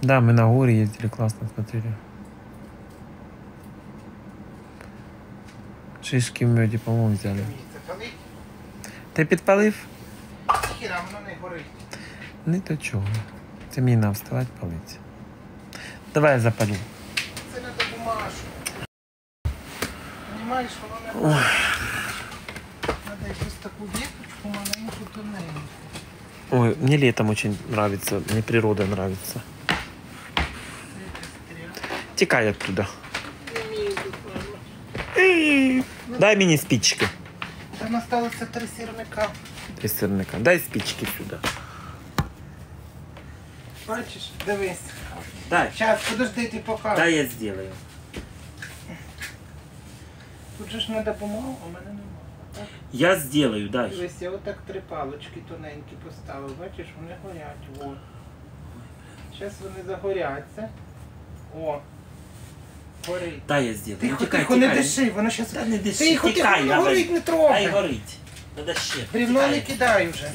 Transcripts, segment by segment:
Да, мы на горе ездили, классно смотрели. Шишки в меді, по-моєму, взяли. Ти підпалив? Хіра, воно не горить. Не то чого. Це мені на вставати палиться. Давай я запалю. Це треба бумажку. Понимаєш, воно не горить. Треба якусь таку віточку маленьку, тоненьку. Ой, мне летом очень нравится, мне природа нравится. Тікай оттуда. Дай мені спички. Там осталося 3 сірника. 3 сирника. Дай спички сюда. Бачиш, дивись. Дай. Зараз, подожди, ти покажу. Да, я сделаю. Тут же ж треба бумагу, а в мене немає. Так? Я сделаю, дай. Дивись, я отак 3 палочки тоненькі поставив. Бачиш, вони горять. О. Зараз вони загоряться. О. Горить. Дай я сделаю. Тихо, Тікай, тихо, не диши, воно зараз... Та не диши, Тихо, тікай, тихо, не горить, не Дай трогай. горить. Надо ще. Брівно не Тікай. кидай вже.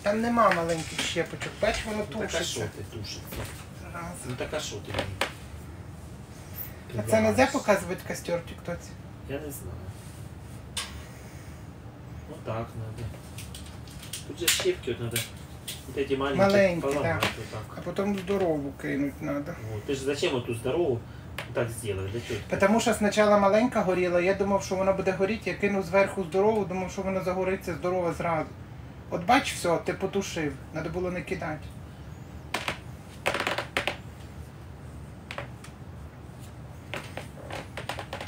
Там нема маленьких щепочок. Бач, воно Ну, так а що тушиться. ти тушиться? Раз. Ну так а що ти? А це не можна показувати костер в тіктоці? Я не знаю. Вот так надо. Тут же щепки вот надо. Вот эти маленькие Маленькие, поломать да. вот так. А потім здорову кинуть треба. Вот. Ты же зачем вот ту здоровую так сделаешь? Для чего? Тому що спочатку маленька горіла, я думав, що вона буде горіти, я кинув зверху здорову, думав, що вона загориться здорова зразу. От бач, все, ти потушив, треба було не кидати.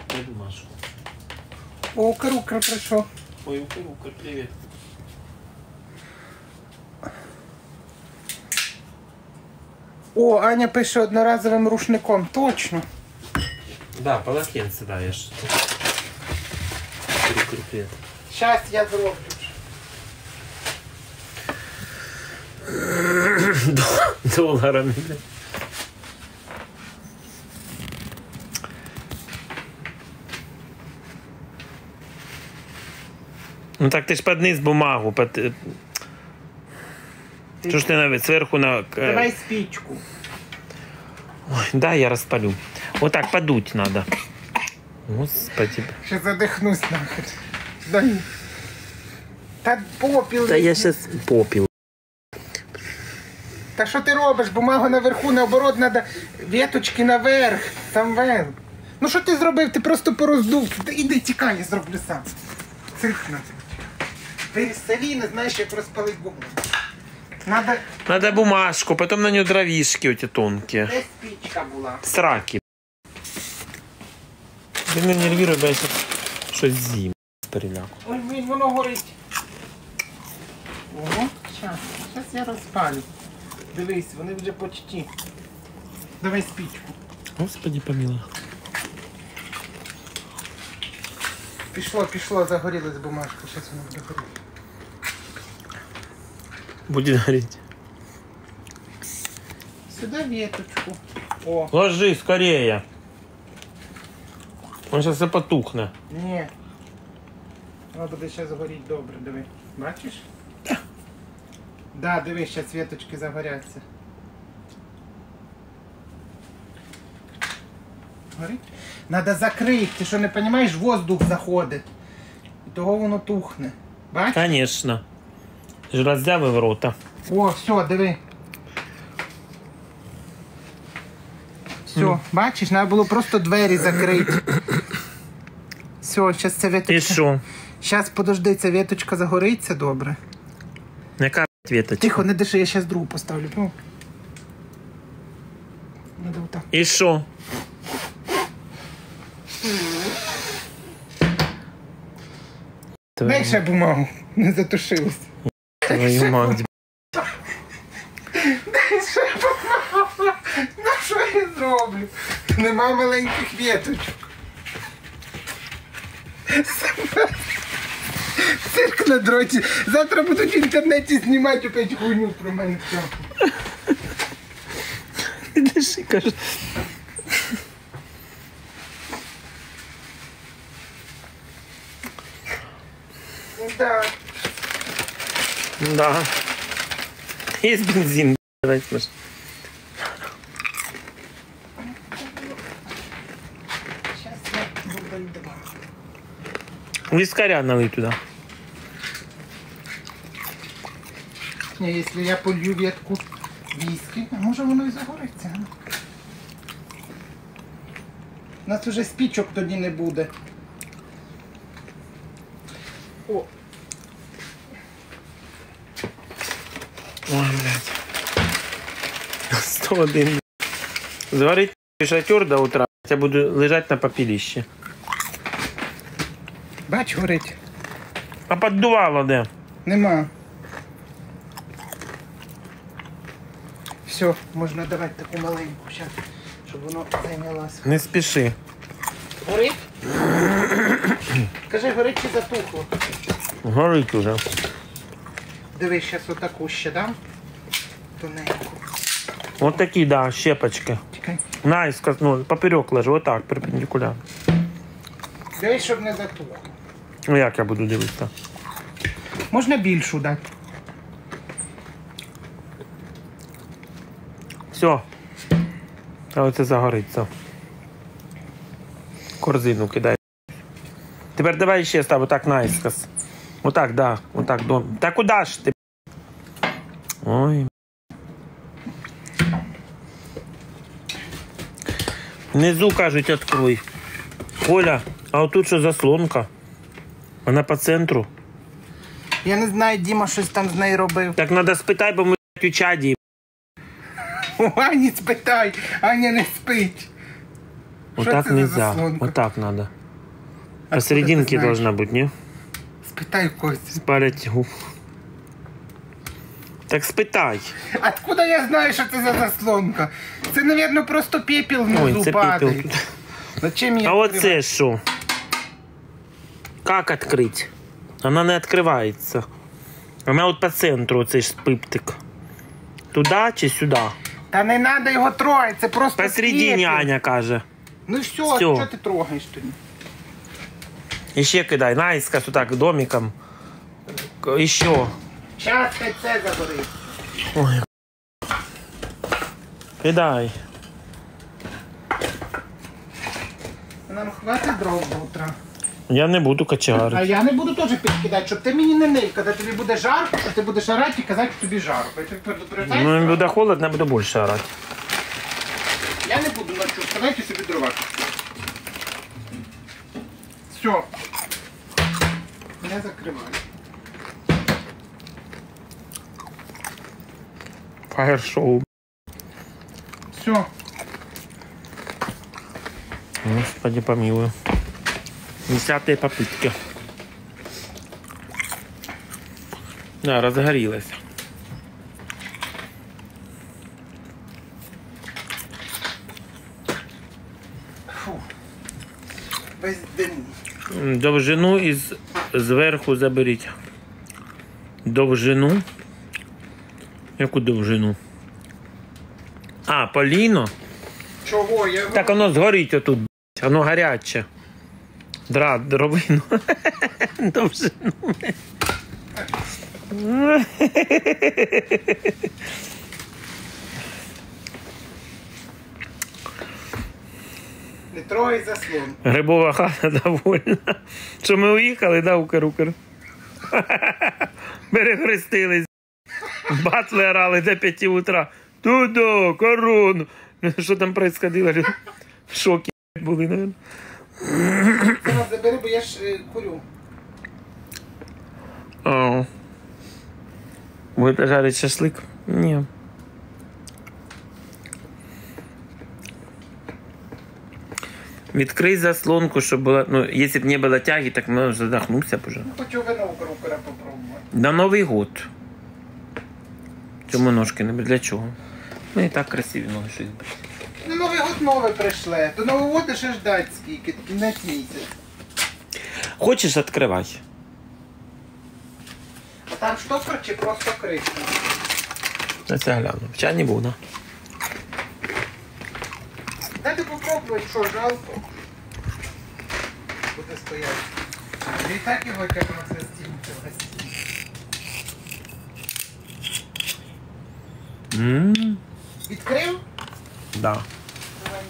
Дай бумажку. О, Укр прийшов. Ой, Укр, привет. О, Аня пише одноразовим рушником, точно. Да, полотенце, да, я ж. Укр, привет. Щас я зроблю. Долларами, блядь. Ну так ты ж под низ бумагу, под... Что ж ты навіть сверху на... Давай спичку. Ой, да, я распалю. Вот так подуть надо. Господи. Ще задихнусь нахер. Дай. Та попіл. Да я сейчас попил. Та що ти робиш? Бумагу наверху, наоборот, треба віточки наверх, сам вверх. Ну що ти зробив? Ти просто пороздув. Іди, тікай, я зроблю сам. Цирк на тебе. Ти в селі не знаєш, як розпалити бумагу. Надо бумажку, потом на нее дровишки эти тонкие. Де спичка була? Сраки. Ты не нервируй, бо я сейчас что зим переляку. Ой, блін, воно горить. Ого, щас я розпалю. Дивись, вони вже почти. Давай спичку. Господи помилуй. Пішло, загорілась бумажка, зараз воно буде горіти. Будет гореть. Сюди веточку. О, Ложи скорее. Он сейчас и потухне. ні. Воно буде зараз горіти добре, диви. Бачиш? Да, диви, зараз веточки загоряться. Горить? Надо закрити, ти що не розумієш, воздух заходить. І того воно тухне. Бачиш? Конечно. Ж раздявив рота. О, все, диви. Все, бачиш, треба було просто двері закрити. Все, зараз ця І веточка. що? Зараз, подожди, ця веточка загориться добре. Яка веточка? Тихо, не диши, я зараз другу поставлю. Ну. Надо отак. І що? Дай ще бумагу, не затушилась. Твою мать. Дай ще бумагу. Ну що я зроблю? Нема маленьких веточок. Цирк на дроті. Завтра будуть в інтернеті знімати опять хуйню про мене. Диши, кажу. Да. Да. Есть бензин. Давай, слушай. 0,2. Вискаря налий туди. Ні, якщо я полью ветку віскі, може воно і загориться. У нас вже спічок тоді не буде. О, Ой, блядь. 101. Зварить шатер до утра, я буду лежать на попелищі. бач, горить. А поддувало де? Нема. Все, можна давати таку маленьку зараз, щоб воно зайнялося. Не спіши. Горить? Кажи, горить чи затухло? Горить уже. Дивись, зараз отаку ще дам. Тоненьку. Вот такі, да, щепочки. Чекай. Наискось, ну, поперек ложи, вот так, перпендикулярно. Дивись, щоб не затухло. Ну, як я буду дивитися? Можна більшу дати. Все. А оце загориться. Корзину кидай. Тепер давай ще став отак наискось. Отак, да. Отак, дом. Та куди ж ти? Ой. Внизу, кажуть, открой. Оля, а отут що заслонка? Вона по центру. Я не знаю, Діма щось там з нею робив. Так треба спитай, бо ми у чаді. У Ані спитай, Аня не спить. Отак це за нельзя. заслонка? Отак треба. А Посерединке откуда ти знаєш? должна бути, ні? Спитай Костя. Спалять губ. Так спитай. Откуда я знаю, що це за заслонка? Це, мабуть, просто пепел внизу Ой, це падає. пепел тут. Зачем я А оце що? Як відкрити? Вона не відкривається. Вона от по центру, оцей ж пиптик. Туди чи сюди? Та не треба його трогати, це просто Посередині пепел. Аня каже. Ну все, Всьо. що ти трогаєш тоді? І ще кидай, наискось отак домиком. І ще. Час хай це загорить. Ой. Кидай. Нам хватить дров до утра. Я не буду А качарити. я не буду теж підкидати, щоб ти мені не нив, коли тобі буде жарко, що ти будеш орати і казати, що тобі жарко. Я тобі предупреждаю, Ну, буде холодно, я буду більше орати. я не буду ночу вставати і собі дрова. Все. Я закриваю. Фаєр-шоу. Все. Господи, помилуй. 10-й попытки. Да, разгорелась. Фу. Весь дим. Довжину із зверху заберіть. Довжину. Яку довжину? А, поліно? Чого? Я... Так воно згорить отут. Воно гаряче. Дровину. Довжину. Не трогай заслон. Грибова хата довольна. Що ми уїхали, да, Укр-Укр? Перехрестились. Батли орали до 5 утра. Туди, корону. Що там происходило? В шокі були, мабуть. Зараз забери, бо я ж курю. О. Будете жарити шашлик? Ні. Відкрий заслонку, щоб була... Ну, якщо б не було тяги, так ми задохнувся б уже. Хочу вино Укр-Укра попробувати. На Новий год. Чому ножки не брати? Для чого? Ну і так красиві ноги щось брати. На Новий год нове прийшле. До Нового года ще ждать скільки, кінець місяць. Хочеш, відкривай. А там штопор чи просто кришка? Зараз я гляну. Ча не буду. Дайте попробувати, що жалко. Буде стояти. І так його як на це стінку гасити. Відкрив? Да. Давай.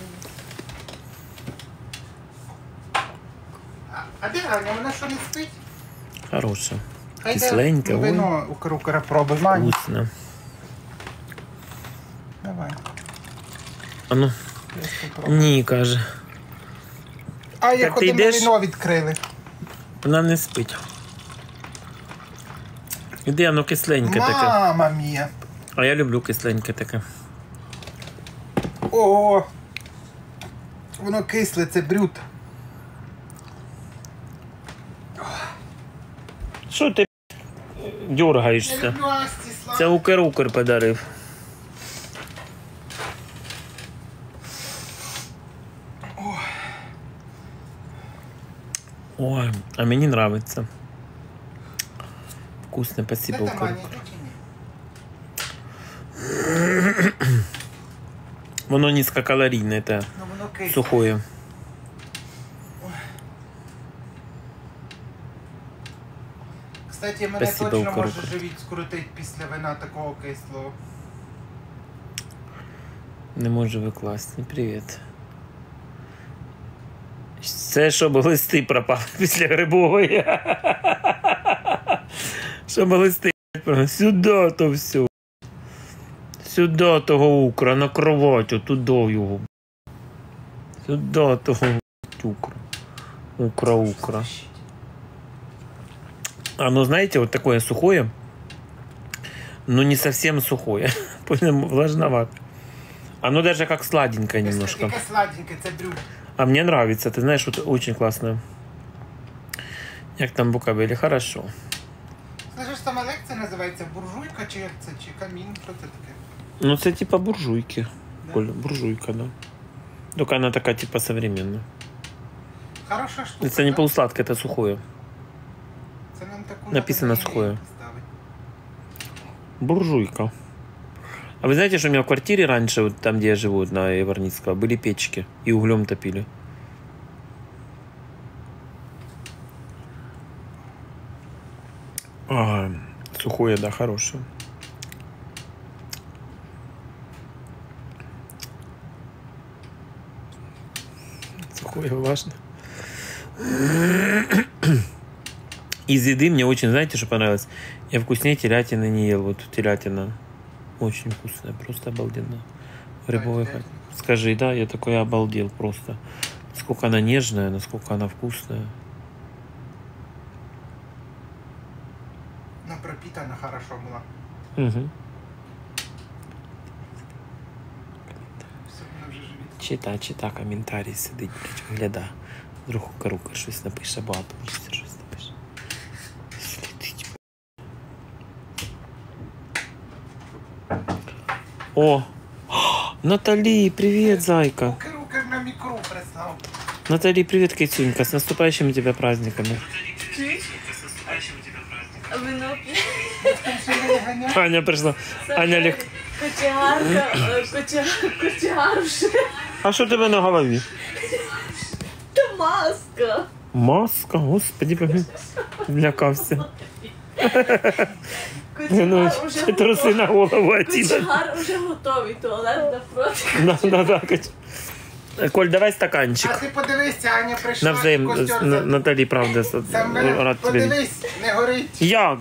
А де Аня, вона що не спить? Хороша. Хай Кисленьке, йде ой. вино у Крукера пробуй, Маня. Вкусно. Давай. А ну. я спробую. Ні, каже. А, я Так ти ходимо, йдеш? вино відкрили. Вона не спить. Іди, воно кисленьке таке. Мама мія. А я люблю кисленьке таке. О, воно кисле, це брют. Що ти дергаєшся? люблю Асті, Це Укр подарив. Ой, а мені нравится. Вкусно, спасибо, Це там, Укр. Аня, йде чи ні? Воно низкокалорійне, це Ну, воно кисле. сухое. Кстати, мене Спасибо, точно Укр. може живіт скрутити після вина такого кислого. Не може ви класні. Привіт. Це щоб листи пропали після грибової. Щоб листи пропали. Сюди то все. Сюди того Укра, на кровать, туди його. Сюди того Укра. Укра. Оно, знаете, вот такое сухое, но не совсем сухое. Влажновато. Оно даже как сладенькое немножко. Таке сладеньке, це брют. А мне нравится, ты знаешь, вот очень классно. Як там Буковелі, хорошо. Знаєш, сама лекція називається буржуйка, чи як це, чи камін, що це таке? Ну, це типа буржуйки. Да? Коля, буржуйка, да. Только она такая типа современная. Хороша штука. Это не да? полусладкое, это сухое. Це нам таку Написано надо на сухое. ім'я поставити. Буржуйка. А вы знаете, что у меня в квартире раньше, вот там, где я живу, на Иварницкого, были печки и углем топили. А, сухое, да, хорошее. Сухое важно. Из еды мне очень, знаете, что понравилось? Я вкуснее телятины не ел. Вот телятина очень вкусная, просто обалденно. Грибовый хат. Скажи, да, я такой обалдел просто. Насколько она нежная, насколько она вкусная. Ну, пропитана хорошо була. Угу. Все, вона вже живіт. Чита, коментарі сидить, гляда. Вдруг Рука щось напише, багато місця щось напише. Слідить. О! Натали, привет, зайка. Укр на мікру прислав. Натали, привет, Китюнька, с наступающими тебя праздниками. Вино Аня пришла. Аня лег. кочегар вже. А що тебе на голові? Та маска. Маска, господи, злякався. Ну, Кочегар вже труси на голову оділа. Кочегар вже готовий, туалет напроти. Да. Коль, давай А стаканчик. ти подивися, Аня прийшла, Навзаєм, костер Наталі, правда, Саме рад тебе. подивись, не горить. Як?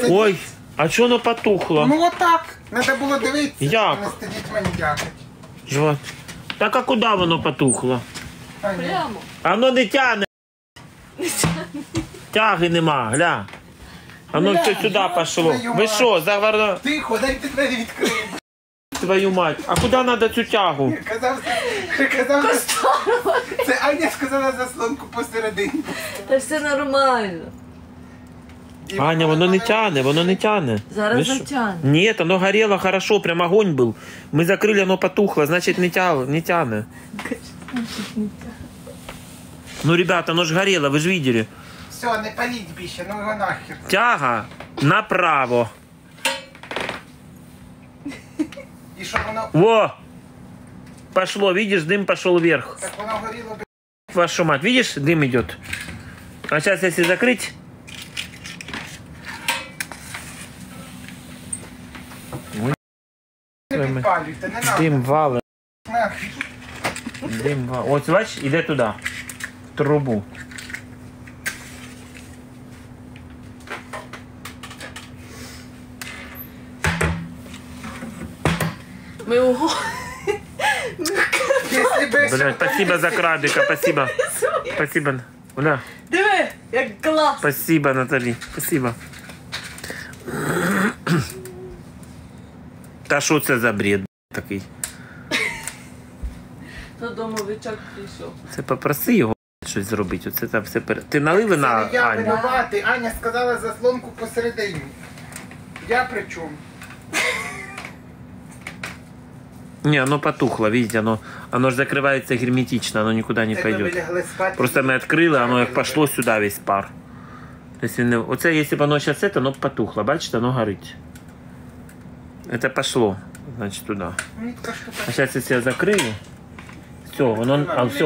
Ой, а чого воно потухло? Ну отак, треба було дивитися. Як? Не стидіть мені дякувати. Живот. Так а куди воно потухло? Аня. Прямо. А воно не тягне. Тяги нема, гля. А воно Гля, все сюди ёб пішло. твою Ви мать. що, заверно Тихо, дайте двері відкрити. твою мать? А куди треба цю тягу? Казав, це Аня сказала заслонку посередині. Та все нормально. І Аня, воно не тягне, воно не тягне. Зараз Ви що? затягне. Нет, оно горело хорошо, прям огонь был. Мы закрыли, оно потухло, значит не тяне. Ну, ребята, оно же горело, вы же видели. Все, не паліть більше, ну його нахер. Тяга направо. І щоб воно, Во! Пошло, видишь, дым пошел вверх. так воно горіло би. Вашу мать, видишь, дым идет. А сейчас, если закрыть... Не підпалюйте, не надо. Дым валит. Нахер. Дым валит. Вот, бачиш, іде туди. трубу. Ми уго. Якщо би Блядь, спасибо за крабика, спасибо. Спасибо. Бля, Диви, як клас. спасибо, Наталі, спасибо. Та що це за бред такий? Додому вечок прийшов. Це попроси його щось зробити. Оце там все Ти налили на Це я Аню? винуватий. Аня сказала заслонку посередині. Я при чому? Не, оно потухло, видите, оно же закрывается герметично, оно никуда не Якби ви пойдет. лягли спати. Просто мы открыли, оно як пошло сюда весь пар. То есть, оце, если бы оно сейчас оно б потухло, бачите, оно горить. Это пошло, значит, туда. Мені така штука. А сейчас, если я закрию, все,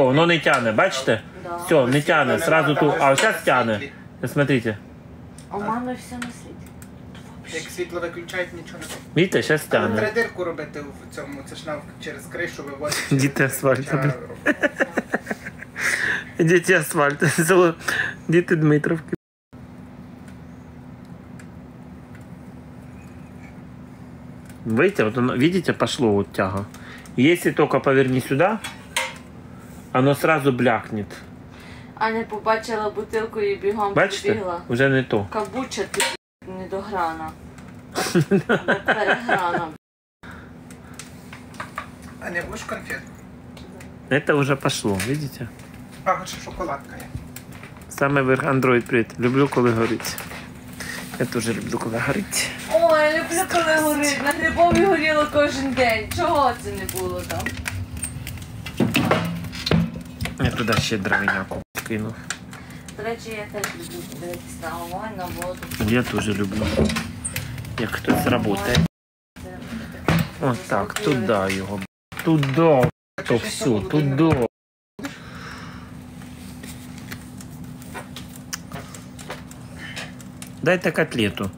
воно не тяне, бачите? Да. Все, не тяне, сразу тут, а сейчас тяне. Смотрите, А у мами все на світі. Як світло виключають, нічого не робить. видите, сейчас Треба тяне. дирку робити в цьому, це ж нам через кришу виводить. Діти асфальту, блін. Дети асфальт, село, дети Дмитровки. Видите, вот оно, видите, пошло вот тяга. Если только поверни сюда, оно сразу блякнет. Аня побачила бутилку і бігом Бачите? прибігла. Уже не то. Кабуча ти недограна. Або переграна. А не будеш конфет? Это уже пошло, видите? А, ще шоколадка є. Саме верх Android привіт. Люблю, коли горить. Я теж люблю, коли горить. Ой, я люблю, коли горить. На Грибові горіло кожен день. Чого це не було там? Я туди ще дровиняку кинув. До речі, я теж люблю дивитися на огонь, на воду. Я теж люблю. Як хтось працює. От так, туди його. Туди. То все, туди. Дайте котлету.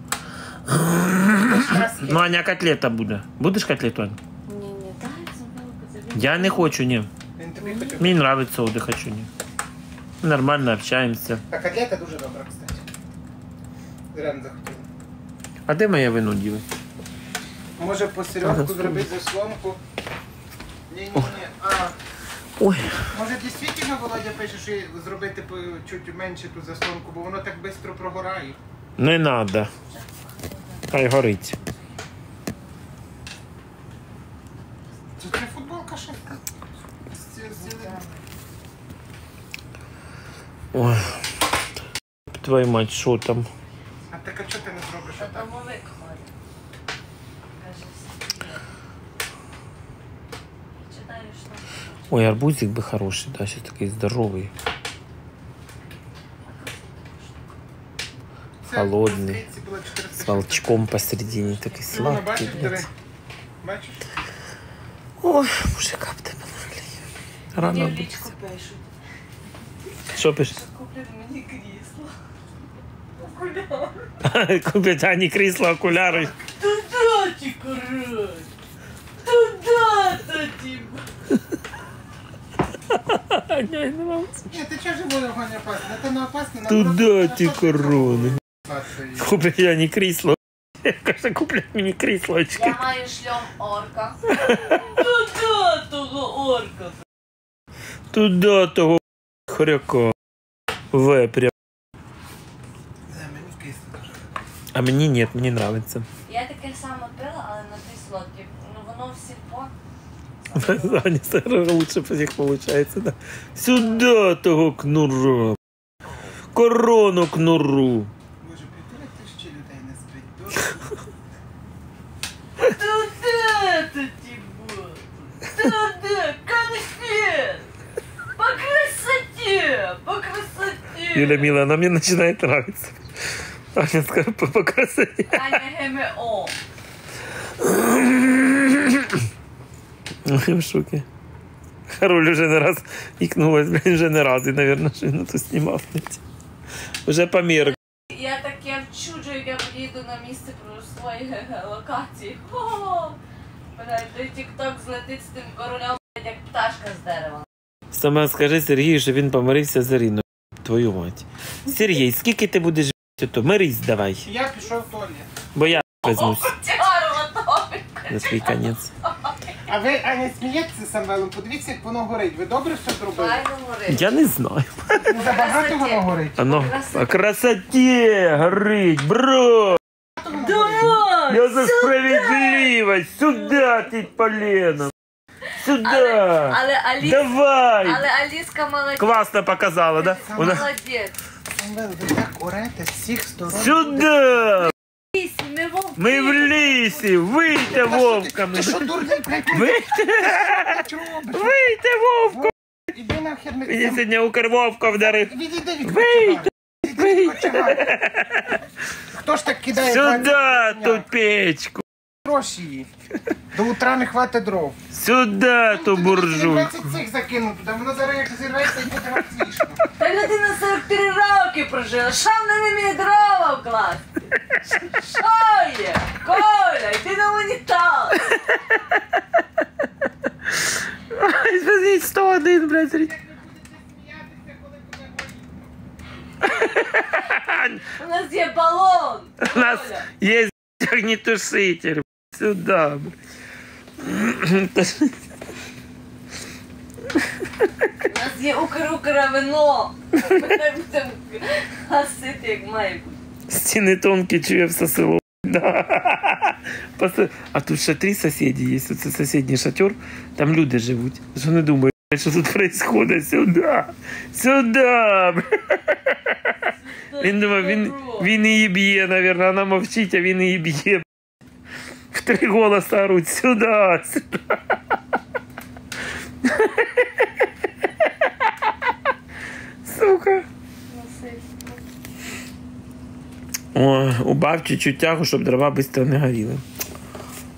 Ну, Аня, котлета буде. Будеш котлету, Аня? Ні, дай забилку. Я не хочу, ні. Він тобі хотів. Мені нравится отдых, хочу, ні. Нормально общаемся. А котлета дуже добра, кстати. Зря не захотіла. А де моє вино діли? Може посередку зробити заслонку? Ні-ні-ні. А, Ой. може дійсно Володя пише, що зробити чуть менше ту заслонку, бо воно так швидко прогорає. Не надо. Хай горить. Це футболка ще. Ой. Твою мать, що там? А так а чого ти не зробиш отак? Домовик ходить. Каже, читаєш там. Ой, арбузик бы хороший, да, сейчас такой здоровый. Холодний. С волчком посередине, такой сладкий, Бачиш, диви? блядь. Бачиш? Ой, мужика б тебе могли. Рано Мені в буде. лічку пишуть. Що пишеш? Що куплять мені крісло. Окуляри. Купять Ані крісло, окуляри. Туда ті, коротше. Туда тоді. Аня, не нравится. Ні, ти чого живою огонь опасний? Це не опасно. Туда ті корони. Купи. Куплять Ані крісло. Каже, куплять мені кріслочки. Я маю шльом орка. Туда того орка. Туда того хряка. Вепря. Мені кисло дуже. А мені ні, мені нравится. Я таке саме пила, але на 2 сладкі. Ну воно в сільпо. Аня, старого лучше всех получается, да? Сюда того кнура. Корону кнуру. Боже, 5000 людей не спить. Туда тоді буде. Туда, конфет. По красоте, по красоте. Юля, милая, она мне начинает нравиться. Аня, скажи, по красоте. Аня ГМО. Ой, в шоке. Роль уже не раз ікнулась, блин, вже не раз, і, наверное, що він тут знімав. Вже помір. Я таке вчуджу, як я поїду на місце про свої локації. Хо-хо! Блядь, той тік-ток злетить з тим королем, як пташка з дерева. Саме скажи Сергію, що він помирився з Іриною. Твою мать. Сергій, скільки ти будеш то? Мирись давай. Я пішов в туалет. Бо я візьмусь Тягар готовий. на свій конець. А ви, Аня, смієтеся Самвелом? Подивіться, як воно горить. Ви добре все зробили? Файно горить. Я не знаю. Ну, забагато воно горить. Оно по красоті горить, бро. Давай! Я за справедливость. Сюда ти, полено. Сюда. Давай. Але Аліска молодець. Класно показала, да? Вона... Молодець. Самвел, ви так орете з всіх сторон. Сюда. Ми вовки. Ми в лісі. Вийте, Вовка. Ти що, дурний, блядь? Вийте. Ти робиш? Вийте, Вовка. Іди нахер. Мені сьогодні Укрвовка вдарив. Відійди від Вийте. кочегара. Відійди від кочегара. Хто ж так кидає? Сюда 20 дня? ту печку. Гроші їй. До утра не хватить дров. Сюда ту буржуйку. 20 цих закинув туди, воно зараз як зірветься і буде вам смішно. Та людина 43 роки прожила. Що вона не вміє дрова вкласти? Що є? Коля, йди на унітаз. Ай, звонить 101, блядь. У нас є балон. У нас Коля. є огнетушитель. Сюда, блядь. У нас є укр вино. Ми так будемо гасити, як має бути. Стіни тонкі, чує все село. Да. А тут ще 3 сусіди є. Це сусідній шатер, там люди живуть. Що не думаю, що тут відбувається? Сюди. Сюди. Він думав, він її б'є, мабуть, вона мовчить, а він її б'є. В 3 голоса оруть. Сюди. Сюди. Сука. О, убав чуть-чуть тягу, щоб дрова швидко не горіли.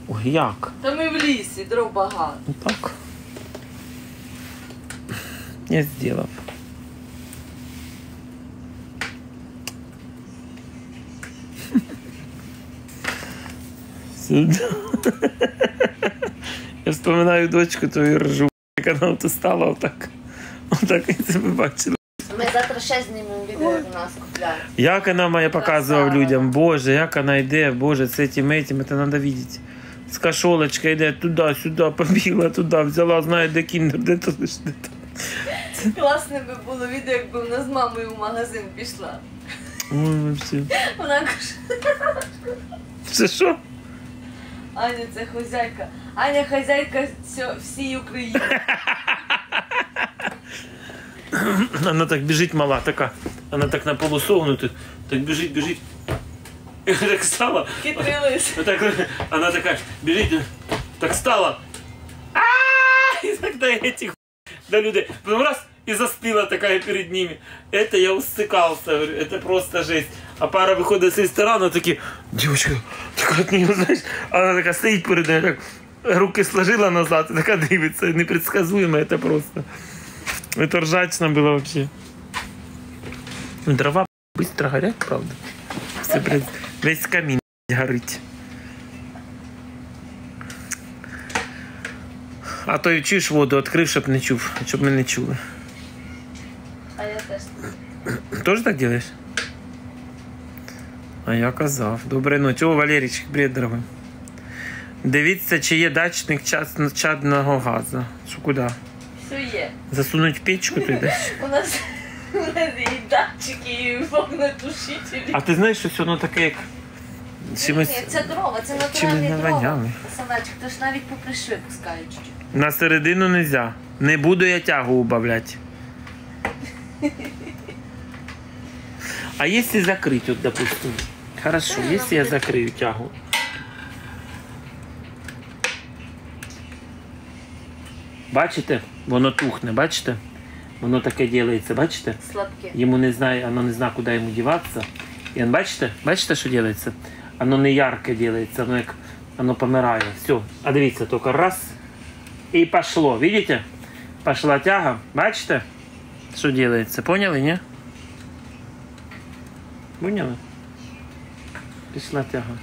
Ой, як? Та ми в лісі, дров багато. Ну так. Я зробив. Сюда. Я вспоминаю дочку твою ржу, як вона от стала отак. Отак і це ви бачили. Ми завтра ще знімемо відео, як у нас купляють. Як вона має показував людям, боже, як вона йде, боже, з цим, це треба бачити. З кошолочка йде туди, сюди, побігла туди, взяла, знає, де кіндер, де то лиш, де то. Класне би було відео, якби вона з мамою в магазин пішла. Ой, все. Вона каже, Це що? Аня, це хазяйка. Аня хазяйка всій України. Вона так біжить мала, така. Вона так на полусогнутих, так біжить. І так стала. Хитрий лис. Так, вона така біжить, так стала. И так до этих, до людей. Потом раз, и застыла такая перед ними. Это я усыкался, говорю, это просто жесть. А пара выходит с ресторана, такие, девочка, так от нее, знаешь, она такая стоит перед ней, так, руки сложила назад, и такая дивится, непредсказуемо это просто. Это ржачно было вообще. Ну, дрова быстро горят, правда. Все, блядь, весь камин горить. А то чуєш воду, відкрив, щоб не чув, щоб ми не чули. А я теж. Тоже так делаешь? А я казав. Доброї ночі. О, Валерійчик, привіт, дорогой. Дивіться, чи є датчик чадного газу. Що куди? Все є. Засунуть в печку туди? У нас є і датчики, і вогнетушителі. А ти знаєш, що воно таке, як... Ні, це дрова, це натуральні дрова. наваняли. Самечок, то ж навіть попри шви пускають чуть-чуть. На середину нельзя. Не буду я тягу убавлять. А если закрыть, вот, допустим, хорошо, если я закрою тягу. Бачите? Воно тухне, бачите? Воно таке делается, бачите? Слабке. Йому не знає, оно не знає, куди йому діватися. І он, бачите? Бачите, що делается? Оно не ярке делается, оно як оно помирає. Все. А дивіться, тільки раз. І пошло. Видите? Пошла тяга. Бачите? Що делается? Поняли, ні? Поняли? Пішла тяга.